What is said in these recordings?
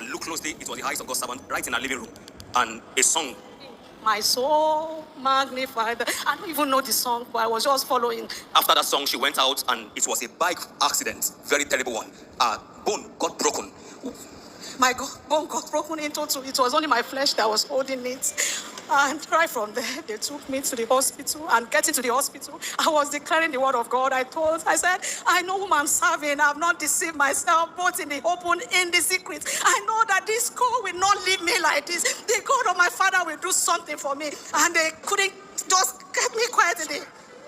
and looked closely, it was the eyes of God's servant right in her living room. And a song. My soul magnified. I don't even know the song, but I was just following. After that song, she went out and it was a bike accident. Very terrible one. Her bone got broken. My bone got broken into two. It was only my flesh that was holding it. And right from there, they took me to the hospital. And getting to the hospital, I was declaring the word of God. I said, I know whom I'm serving. I've not deceived myself, both in the open, in the secret. I know that this God will not leave me like this. The God of my father will do something for me. And they couldn't just get me quietly.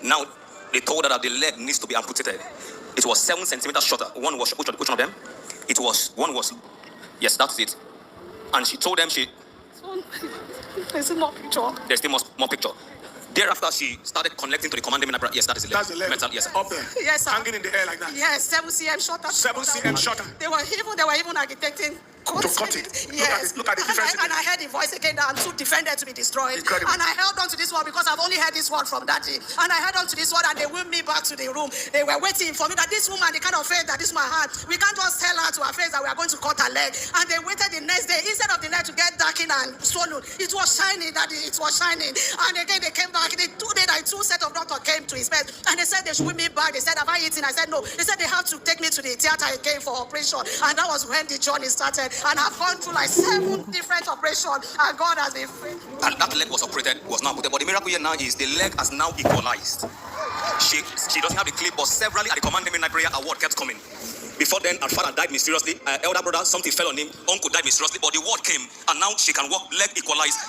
Now, they told her that the leg needs to be amputated. It was 7 centimeters shorter. One was, which one of them? One was, yes, that's it. And she told them There's still more picture. There's still more picture. Thereafter, she started connecting to the commanding line. Yes, that is the leg. That's the leg. Mental, yes, up there. Yes, sir. Hanging in the air like that. Yes, 7 cm shorter. 7 cm shorter. They were even architecting to cut it. Yes. Look at the difference. And I heard the voice again that I'm too defended to be destroyed. Incredible. And I held on to this word because I've only heard this word from Daddy. And I held on to this word and they wheeled me back to the room. They were waiting for me that this woman, the kind of faith that this man had, we can't just tell her to her face that we are going to cut her leg. And they waited the next day. Instead of the leg to get darkened and swollen, it was shining, Daddy. It was shining. And again, they came back. Two set of doctors came to his bed and they said they should wheel me back. They said, have I eaten? I said, no. They said they have to take me to the theater again for operation. And that was when the journey started. And I've gone through like 7 different operations, and God has been faithful. And that leg was now put. But the miracle here now is the leg has now equalized. She doesn't have the clip, but severally at the commanding midnight prayer, a word kept coming. Before then, her father died mysteriously. Her elder brother, something fell on him. Uncle died mysteriously, but the word came, and now she can walk, leg equalized,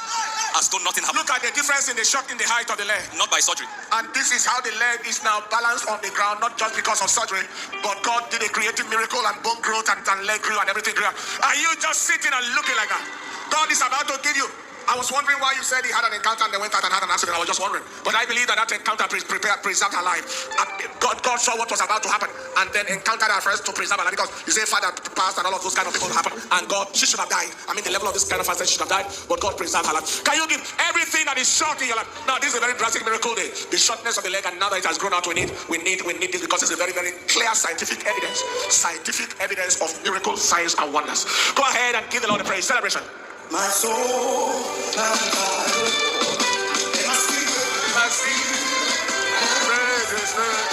as though nothing happened. Look at the difference in the shock in the height of the leg. Not by surgery. And this is how the leg is now balanced on the ground, not just because of surgery, but God did a creative miracle and bone growth and leg grew and everything grew. Are you just sitting and looking like that? God is about to give you. I was wondering why you said he had an encounter and then went out and had an accident. I was just wondering. But I believe that encounter preserved her life. God saw what was about to happen and then encountered her first to preserve her life, because you say father passed and all of those kind of people happen. And God, she should have died. I mean, the level of this kind of fasting, she should have died, but God preserved her life. Can you give everything that is short in your life? Now, this is a very drastic miracle day. The shortness of the leg, and now that it has grown out, we need this, because it's a very, very clear scientific evidence of miracles, signs, and wonders. Go ahead and give the Lord a praise. Celebration. My soul, my spirit, praise His name.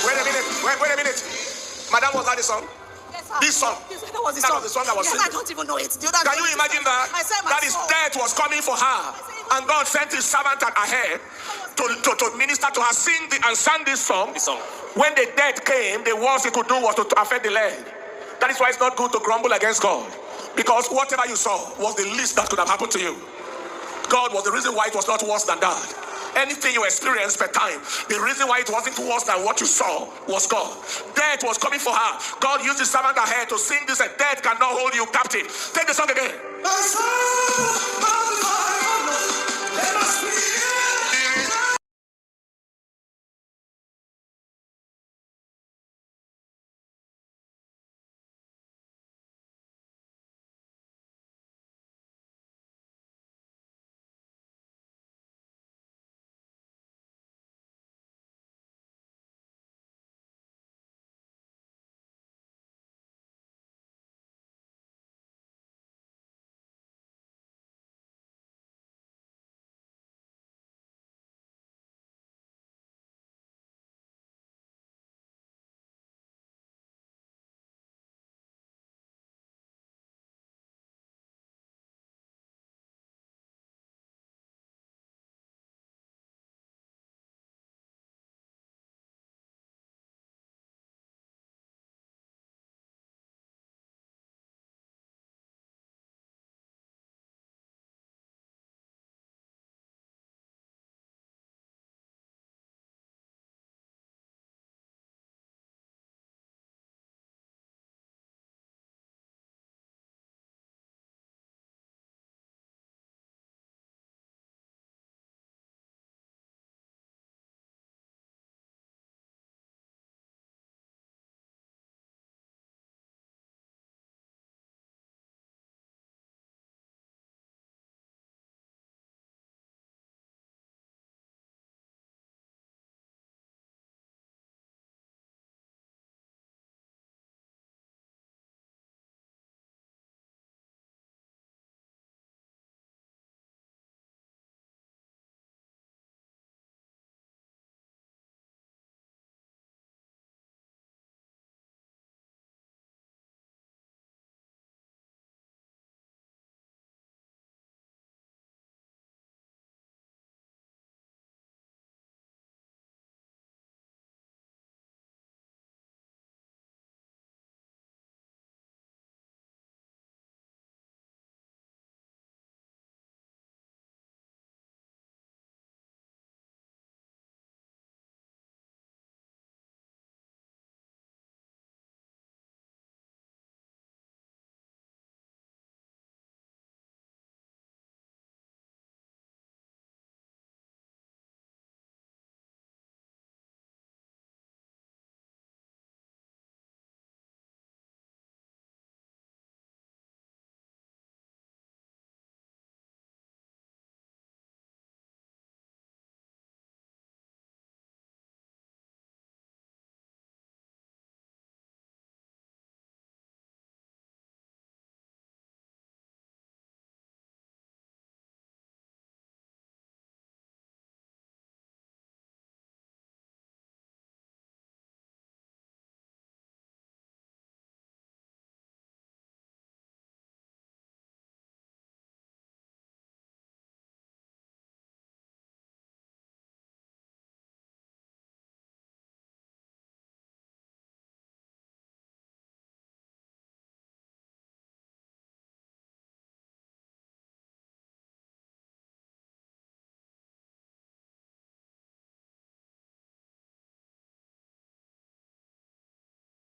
Wait a minute. Madam, was that the song? Yes, sir. This song? Yes, that was the song that was yes, singing. I don't even know it. Can you imagine that? I said that his death was coming for her. And God sent his servant ahead to minister to her, and sang this song. When the death came, the worst he could do was to affect the leg. That is why it's not good to grumble against God. Because whatever you saw was the least that could have happened to you. God was the reason why it was not worse than that. Anything you experienced per time, the reason why it wasn't worse than what you saw was God. Death was coming for her. God used the servant ahead to sing this, and death cannot hold you captive. Take the song again. my soul,